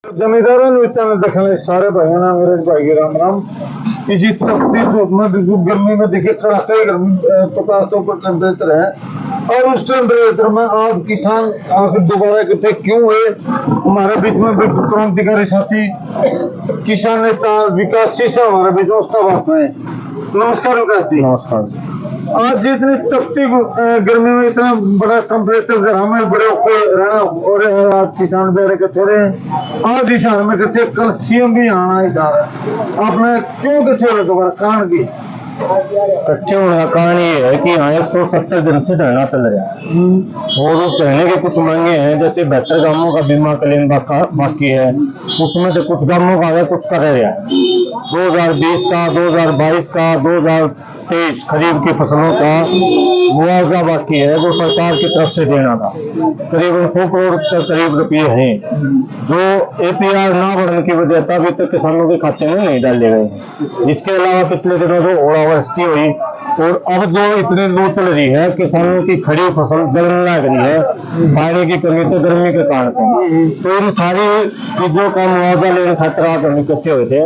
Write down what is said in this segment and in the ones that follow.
जमींदारों ने इतना देखने सारे भाइयों ने मेरे भाई राम राम। इसी तपती धूप में बिल्कुल गर्मी में देखिए कड़ाके गर्मी 50 तो ऊपर टेम्परेचर है। और उस टेम्परेचर में आज किसान आखिर दोबारा इकट्ठे क्यों हुए? हमारे बीच में बिल्कुल क्रांतिकारी साथी किसान नेता विकास जी से हमारे बीच में उसका बात है। नमस्कार विकास जी। नमस्कार। आज जितनी तपती गर्मी में इतना बड़ा टेम्परेचर घर में बड़े होकर रहना और आज किसान बेचारे कट्ठे रहे। आज किसान में कट्ठे कल सीएम भी आना ही जा रहा है। आपने क्यों कट्ठे हो दोबारा कारण की? इकट्ठे होने का कारण ये है कि यहाँ 170 दिन से धरना चल रहा है और उस धरने के कुछ मांगे हैं, जैसे 72 गांवों का बीमा क्लेम बाकी है, उसमें से कुछ गांवों का है, कुछ कर रहे हैं। 2020 का, 2022 का, 2023 खरीफ की फसलों का मुआवजा बाकी है, वो सरकार की तरफ से देना था। करीबन 100 करोड़ के करीब रुपये हैं जो APR ना बढ़ने की वजह से अभी तक किसानों के खाते में नहीं डाले गए। इसके अलावा पिछले दिनों जो ओलावृष्टि हुई और अब जो इतनी लू चल रही है, किसानों की खड़ी फसल जलने लग रही है, पानी की कमी तो गर्मी के कारण है। तो इन सारी चीजों का मुआवजा लेने खातिर आज हम इकट्ठे हुए थे।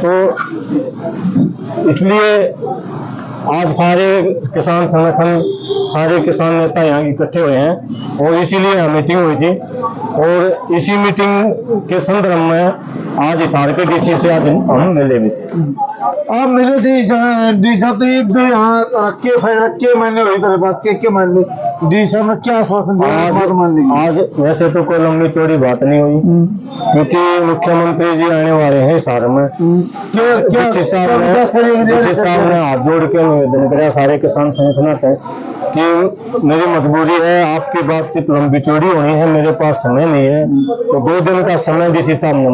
तो इसलिए आज सारे किसान संगठन, सारे किसान नेता यहाँ इकट्ठे हुए हैं और इसीलिए यहाँ मीटिंग हुई थी। और इसी मीटिंग के संदर्भ में आज हिसार के DC से आज हम मिले भी थे। आप मिले थे यहाँ रखे महीने हुई तेरे पास के महीने DC में क्या आज वैसे तो कोई लंबी चौड़ी बात नहीं हुई क्योंकि मुख्यमंत्री जी आने वाले हैं हिसार में। साहब ने हाथ जोड़ के निवेदन कराया सारे किसान संगठन है कि मेरी मजबूरी है, आपकी बातचीत लंबी चौड़ी होनी है, मेरे पास समय नहीं है। तो 2 दिन का समय DC साहब ने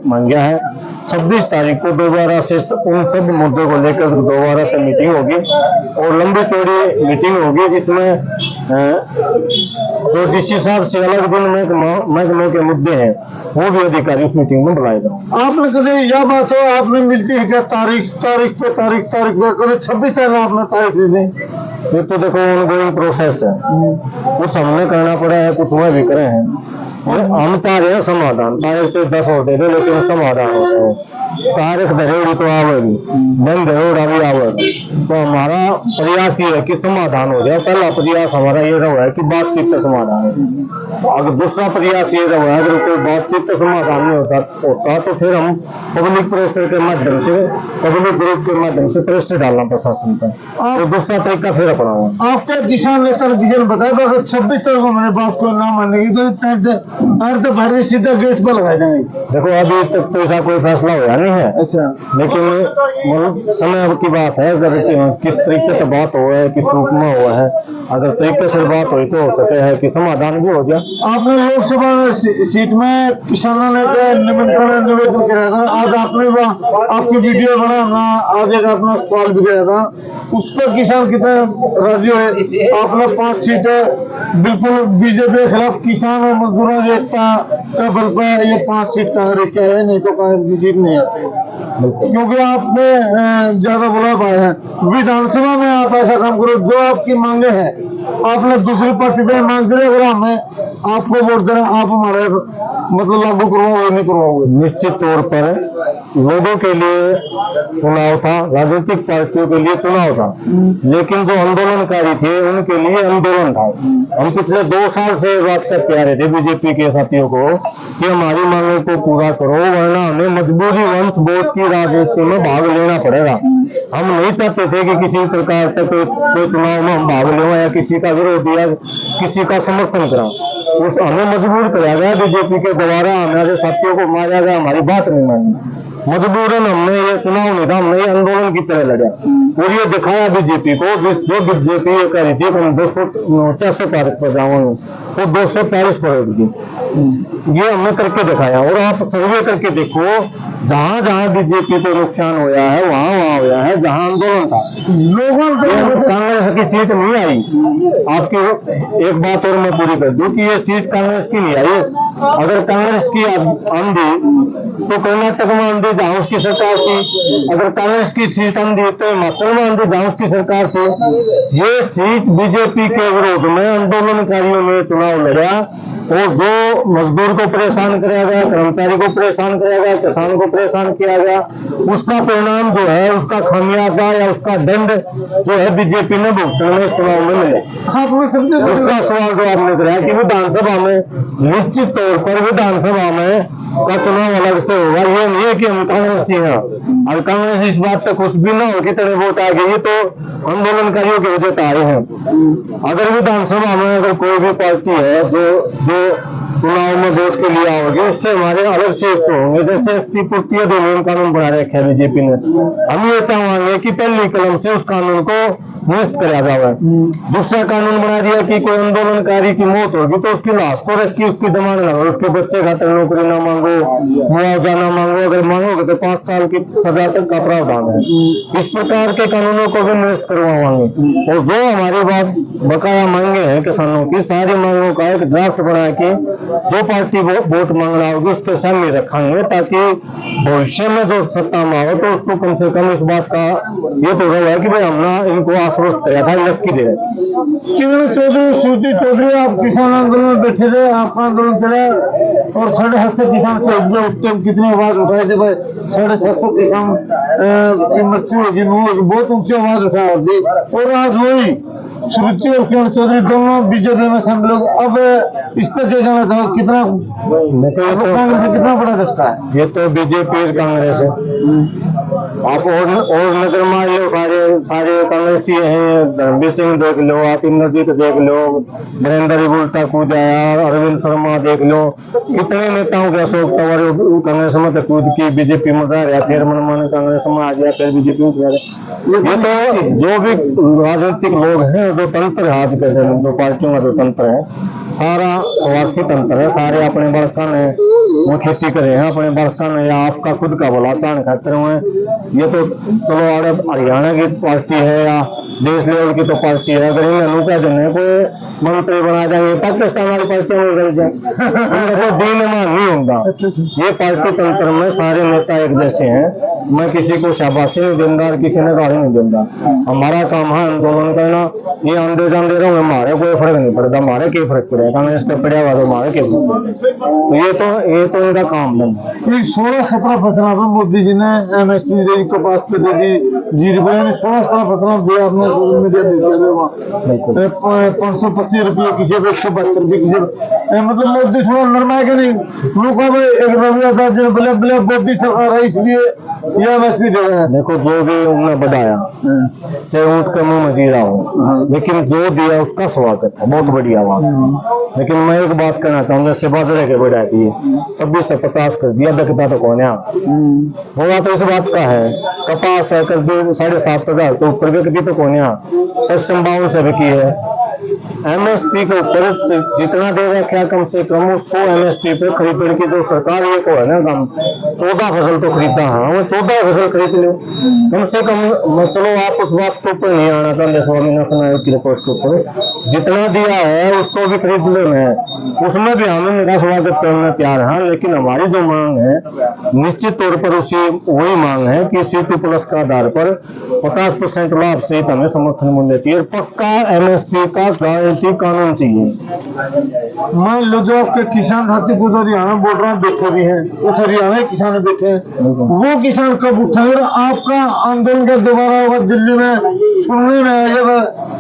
मांगा है। 26 तारीख को दोबारा से उन सब मुद्दों को लेकर दोबारा से मीटिंग होगी और लंबी चौड़ी मीटिंग होगी, जिसमें जो DC साहब से अलग दिन महकमे के मुद्दे हैं वो भी अधिकारी उस मीटिंग में बुलाएगा। आपने कभी यह बात हो आपने मिलती है क्या तारीख पे कभी 26 तारीख आपने तारीख दे दी? ये तो देखो ऑनगोइंग प्रोसेस है, कुछ हमने करना पड़ा है, कुछ वह भी करे हैं। हम चाह रहे हैं समाधान, तारीख से 10 होते थे लेकिन समाधान होता है। तारीख धरेड़ी तो आवेगी, दिन धरोड़ा भी आवेगी। तो हमारा प्रयास ये है कि समाधान हो जाए। पहला प्रयास हमारा ये रहा है कि बातचीत का समाधान हो। अगर दूसरा प्रयास ये रहा है अगर कोई बातचीत का समाधान नहीं होता तो फिर हम पब्लिक प्रेशर के माध्यम से, पब्लिक ग्रुप के माध्यम से प्रेशर डालना प्रशासन पर, और दूसरा तरीका फिर अपनाऊंगा। आपके किसान नेता ने बताया 26 तारीख को मैंने बात को ना मानेगी तो भरे सीधा गेट पर लगाए जाएंगे। देखो अभी तक तो ऐसा कोई फैसला हुआ नहीं है। अच्छा, लेकिन समय की बात है, अगर किस तरीके से बात हुआ है, किस रूप में हुआ है, अगर तरीके से बात हुई तो हो सके है कि समाधान भी हो जाए। आपने लोकसभा सीट में किसानों ने निवेदन किया था, आज आपने आपकी वीडियो बना आज एक अपना सवाल भी किया था, उस पर किसान कितने राजी हुए? आपने 5 सीटें बिल्कुल बीजेपी के खिलाफ किसान और मजदूरों की एकता का बल पर ये 5 सीट कांग्रेस का है, नहीं तो कांग्रेस की सीट नहीं आती क्योंकि आपने ज्यादा बुला पाए हैं। विधानसभा में आप ऐसा काम करो, जो आपकी मांगे हैं आपने दूसरी पार्टी पे मांग करे, अगर हमें आपको वोट देना आप हमारे मतलब लागू करवाओगे नहीं करवाओगे? निश्चित तौर पर लोगों के लिए चुनाव था, राजनीतिक पार्टियों के लिए चुनाव था, लेकिन जो आंदोलनकारी थे उनके लिए आंदोलन था। हम पिछले 2 साल से बात करते आ रहे थे बीजेपी के साथियों को कि हमारी मांगों को पूरा करो, वरना हमें मजबूरी वंश वोट की राजनीति में भाग लेना पड़ेगा। हम नहीं चाहते थे कि किसी प्रकार का कोई चुनाव में हम भाग लें या किसी का विरोध या किसी का समर्थन करें। उस हमें मजबूर कराया गया बीजेपी के द्वारा, हमारे साथियों को मारा गया, हमारी बात नहीं मानी। मजबूरन हमने ये चुनाव नहीं था, हमने ये आंदोलन की तरह लगा और ये दिखाया बीजेपी को, जो बीजेपी ये कह रही थी कि हम 249 तारीख पर जाओगे तो 240 पर होगी, ये हमने करके दिखाया। और आप सर्वे करके देखो, जहाँ जहाँ बीजेपी को नुकसान होया है वहाँ होया है जहाँ आंदोलन था। लोगों को कांग्रेस की सीट नहीं आई। आपकी एक बात और मैं पूरी कर दूं कि ये सीट कांग्रेस की नहीं आई। अगर कांग्रेस की आंधी तो कर्नाटक में आंधी जहाँ उसकी सरकार थी, अगर कांग्रेस की सीट आंधी तो हिमाचल में आंधी जहाँ उसकी सरकार थी। ये सीट बीजेपी के विरोध में आंदोलनकारियों ने चुनाव लड़ा और जो मजदूर को परेशान कराया गया, कर्मचारी को परेशान कराया गया, किसान को परेशान किया गया, उसका परिणाम जो है, उसका खामियाजा या उसका दंड जो है बीजेपी ने भुगतना इस चुनाव में मिले। दूसरा सवाल जो आपने कराया कि विधानसभा में निश्चित तौर पर विधानसभा में का चुनाव अलग से होगा। ये नहीं है कि हम कांग्रेसी हैं और कांग्रेस इस बात तक खुश भी ना हो कि तरह वोट आ गई, तो आंदोलनकारियों की वजह आए हैं। अगर विधानसभा में अगर कोई भी पार्टी है जो चुनाव में वोट के लिए आओगे, उससे हमारे अलग से इश्यू होंगे। जैसे एसटी पूर्ति अधिनियम कानून बना रखा है बीजेपी ने, हम ये चाहेंगे कि पहली कलम से उस कानून को निरस्त कराया जाए। दूसरा कानून बना दिया कि कोई आंदोलनकारी की मौत होगी तो उसकी लाश को रख के उसकी जमानत ना हो, उसके बच्चे खातर नौकरी ना मांगो, मुआवजा ना मांगो, अगर मांगोगे तो 5 साल की सजा तक का प्रावधान है। इस प्रकार के कानूनों को भी निरस्त करवाएंगे। और जो हमारी बात बकाया मांगे हैं किसानों की, सारी मांगों का एक ड्राफ्ट बना के जो पार्टी वोट मांग रहा होगी उसके सामने रखेंगे, ताकि भविष्य में जो सत्ता में आओ तो उसको कम से कम इस बात का ये तो है कि भाई हमने इनको आश्वस्त किया था, लक्की दे चौधरी आप किसान आंदोलन में बैठे थे, आपका आंदोलन चला और 750 किसान से कितनी आवाज उठाए थे भाई, 650 किसान की मृत्यु होगी, बहुत ऊंची आवाज उठाई थी। और आज वही श्रुति और किरण चौधरी दोनों बीजेपी में सब लोग अब इस पर क्या कहना चाहो, कितना कांग्रेस से कितना बड़ा झटका है? ये तो बीजेपी और कांग्रेस है। आप और नगर मान लो, सारे कांग्रेसी हैं। धर्मवीर सिंह देख लो, आप इंद्रजीत देख लो, नरेंद्र बुल्टा कूद आया, अरविंद शर्मा देख लो, कितने नेताओं के अशोक तंवर कांग्रेस में कूद की बीजेपी में जा रहा, फिर मनमाने कांग्रेस में आ गया, फिर बीजेपी में जा रहा। ये तो जो भी राजनीतिक लोग हैं, जो तंत्र है आज के जो पार्टियों का जो तंत्र है, सारा स्वार्थी तंत्र है। सारे अपने बड़कन है, वो खेती करे हैं अपने बड़कन है या आपका खुद का भला चाण खाते हुए। ये तो चलो हरियाणा की पार्टी है या देश लेवल की तो पार्टी है, अगर इन अनुका दिन कोई मंत्री बना जाएंगे पाकिस्तान वाली पार्टियों में चल जाए, दीन ईमान नहीं होगा। ये पार्टी तंत्र में सारे नेता एक जैसे हैं। मैं किसी को शाबाशी नहीं दूंगा, किसी ने गाली नहीं दूंगा। हमारा काम है आंदोलन करना। ये आंदे जान दे रहा हूँ, हमारे कोई फर्क नहीं पड़ता, हमारे क्या फर्क पड़ेगा, कांग्रेस का पड़ा हुआ तो हमारे क्या फर्क। ये तो इनका काम है। 16-17 फसलों पर मोदी जी ने MSP दे दी, कपास पे दे दी, 16-17 फसलों दिया, आपने सोशल मीडिया देखा 525 रुपये किसी पे, 172 रुपये किसी। मतलब मोदी थोड़ा नरमा के नहीं, लोगों में एक रवैया था जो बोले मोदी सरकार है इसलिए ये MSP दे रहे हैं। देखो जो भी उन्होंने बढ़ाया, चाहे ऊँट के मुंह में जीरा हो, लेकिन जो दिया उसका स्वागत है, बहुत बढ़िया बात। लेकिन मैं एक बात कहना चाहूंगा, जैसे बाजरे के बढ़ा दिए 26 से 50 कर दिया, बिकता तो कौन है? होगा तो इस बात का है। कपास है कर दो 7,500 तो ऊपर बिकती तो कौन है? 52 से बिकी है। MSP के ऊपर जितना देगा क्या कम से कम उसको MSP पे खरीदने की जो सरकार ये को है ना कम 14 फसल तो खरीदता है, 14 फसल खरीद लो कम से कम। चलो आप उस बात के ऊपर नहीं आना चाहते, स्वामीनाथन आयोग की रिपोर्ट के ऊपर जितना दिया है उसको भी खरीद लेना है, उसमें भी हमें मेरा स्वागत करना प्यार है। लेकिन हमारी जो मांग है निश्चित तौर पर उसी वही मांग है कि C2+ का आधार पर 50% लाभ सहित हमें समर्थन मूल्य चाहिए, पक्का MSP का गारंटी कानून चाहिए। मान लो जो आपके किसान साथी खुद हरियाणा बोल रहे हैं, बैठे भी हैं, उस हरियाणा किसान बैठे हैं, वो किसान कब उठाएगा? आपका आंदोलन का दोबारा होगा दिल्ली में, सुनने में आएगा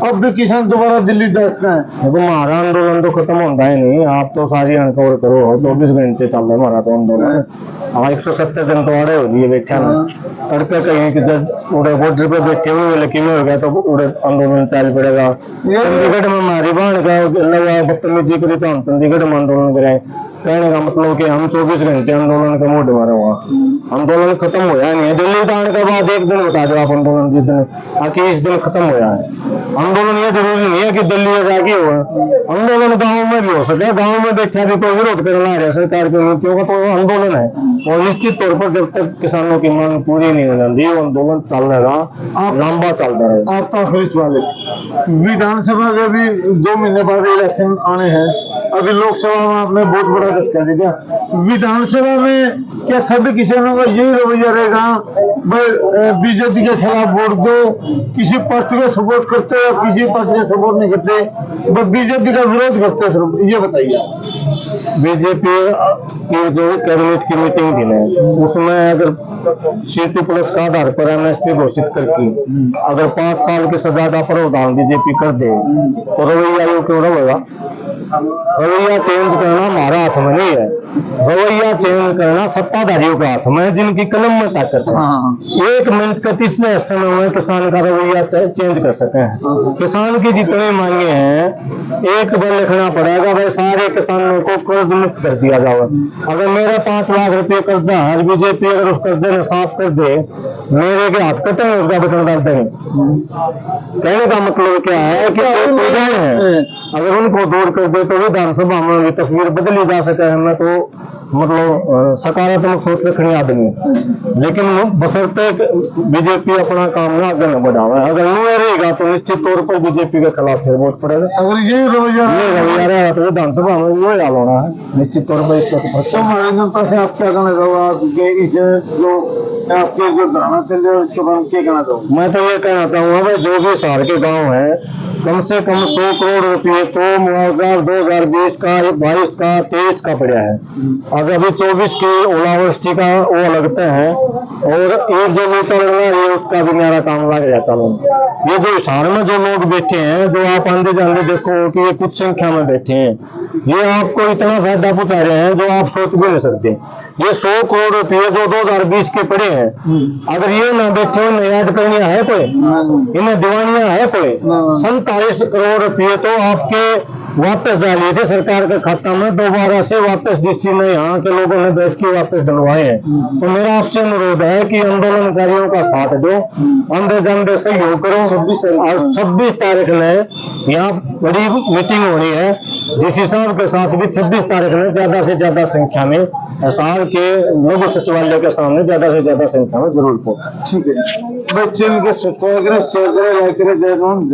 अब भी किसान दोबारा दिल्ली दसना है। देखो हमारा आंदोलन तो खत्म होता है नहीं, आप तो सारी अनकवर करो, 24 घंटे चल रहा है हमारा तो आंदोलन। 170 दिन तो अड़े हो लिए बैठे तड़के कहीं कि बॉर्डर पे बैठे हुए, लेकिन हो गया तो उड़े आंदोलन चल पड़ेगा। चंडीगढ़ में हमारी बहन का लगा बदतमीजी करी तो हम चंडीगढ़ में आंदोलन कराए। कहने का मतलब कि हम 24 घंटे आंदोलन का मूड मारा हुआ, आंदोलन खत्म होया नहीं है। दिल्ली जाने के बाद एक दिन बता दो आप आंदोलन जिस दिन आके इस दिन खत्म होया है। आंदोलन ये जरूरी नहीं है कि दिल्ली जाके हुआ, आंदोलन गाँव में भी हो सके, गाँव में बैठा भी कोई विरोध करना है सरकार की नीतियों का तो आंदोलन है। और निश्चित तौर पर जब तक किसानों की मांग पूरी नहीं हो जाती वो आंदोलन चल रहेगा, लंबा चलता रहेगा। आपका खरीद वाले विधानसभा के भी 2 महीने बाद इलेक्शन आने हैं, अभी लोकसभा में आपने बहुत बड़ा झटका दिया। विधानसभा में क्या सभी किसानों का यही रवैया रहेगा, बीजेपी के खिलाफ वोट दो, किसी पार्टी का सपोर्ट करते हो, किसी पार्टी का सपोर्ट नहीं करते, बस बीजेपी का विरोध करते हैं? ये बताइए। बीजेपी की जो कैबिनेट की मीटिंग थी ना, उसमें अगर C2+ का आधार पर एमएसपी घोषित करके अगर 5 साल की सजा का प्रावधान बीजेपी कर दे तो रवैया यूं क्यों रहेगा? रवैया चेंज करना हमारा हाथ में नहीं है, रवैया चेंज करना सत्ताधारियों के हाथ में है, जिनकी कलम में ताकत है। 1 मिनट का तीसरे समय में किसान का रवैया चेंज कर सकते हैं। किसान की जितनी मांगे हैं एक बार लिखना पड़ेगा, भाई सारे किसानों को कर्ज मुक्त कर दिया जाए। अगर मेरा 5 लाख रुपए कर्जा है, बीजेपी अगर उस कर्जे में साफ कर दे, मेरे के हाथ कटेंगे, उसका वेतन डाल देंगे। कहने का मतलब क्या है कि है, अगर उनको दूर कर दे तो विधानसभा में ये तस्वीर बदली जा सके है। मैं तो मतलब सकारात्मक सोच रखनी आदमी, लेकिन बशर्ते बीजेपी अपना काम ना आगे न बढ़ावे। अगर नहीं रहेगा तो निश्चित तौर पर बीजेपी के खिलाफ फिर वोट पड़ेगा। अगर ये रवैया रहेगा तो विधानसभा में वो हाल होना है निश्चित तौर पर। इसका तो हमारी जनता से आप क्या कहना चाहोगे? इसे जो आपके जो धरना चल रहा है उसके बारे में क्या कहना चाहोगे? मैं तो ये कहना चाहूंगा भाई, जो भी शहर के गांव है कम से कम 100 करोड़ रुपए तो मुआवजा 2020 का, 22 का, 23 का पड़ा है। अगर अभी 24 की ओलावृष्टि का वो लगते हैं और एक जो नीचा लग रहा है उसका भी मेरा काम लग गया। चलो ये जो शहर में जो लोग बैठे हैं, जो आप आंधे जांधे देखो कि ये कुछ संख्या में बैठे हैं, ये आपको इतना फायदा पहुंचा रहे हैं जो आप सोच भी नहीं सकते। ये 100 करोड़ रुपये जो 2020 के पड़े हैं, अगर ये ना बैठे इन्हें याद करनिया है कोई, इन्हें दीवानिया है कोई? 47 करोड़ रुपये तो आपके वापस जा लिए थे सरकार के खाता में, दोबारा से वापस डीसी ने यहाँ के लोगों ने बैठ के वापस डलवाए हैं। तो मेरा आपसे अनुरोध है कि आंदोलनकारियों का साथ दो, आंधे जांधे सहयोग करो। 26 तारीख में यहाँ बड़ी मीटिंग हो रही है डीसी साहब के साथ भी। 26 तारीख में ज्यादा से ज्यादा संख्या में शहर के लघु सचिवालय के सामने ज्यादा से ज्यादा संख्या में जरूर पहुंचे। ठीक है, बच्चे इनके सब्सक्राइब करें, शेयर करें, लाइक करें। जय हिंद।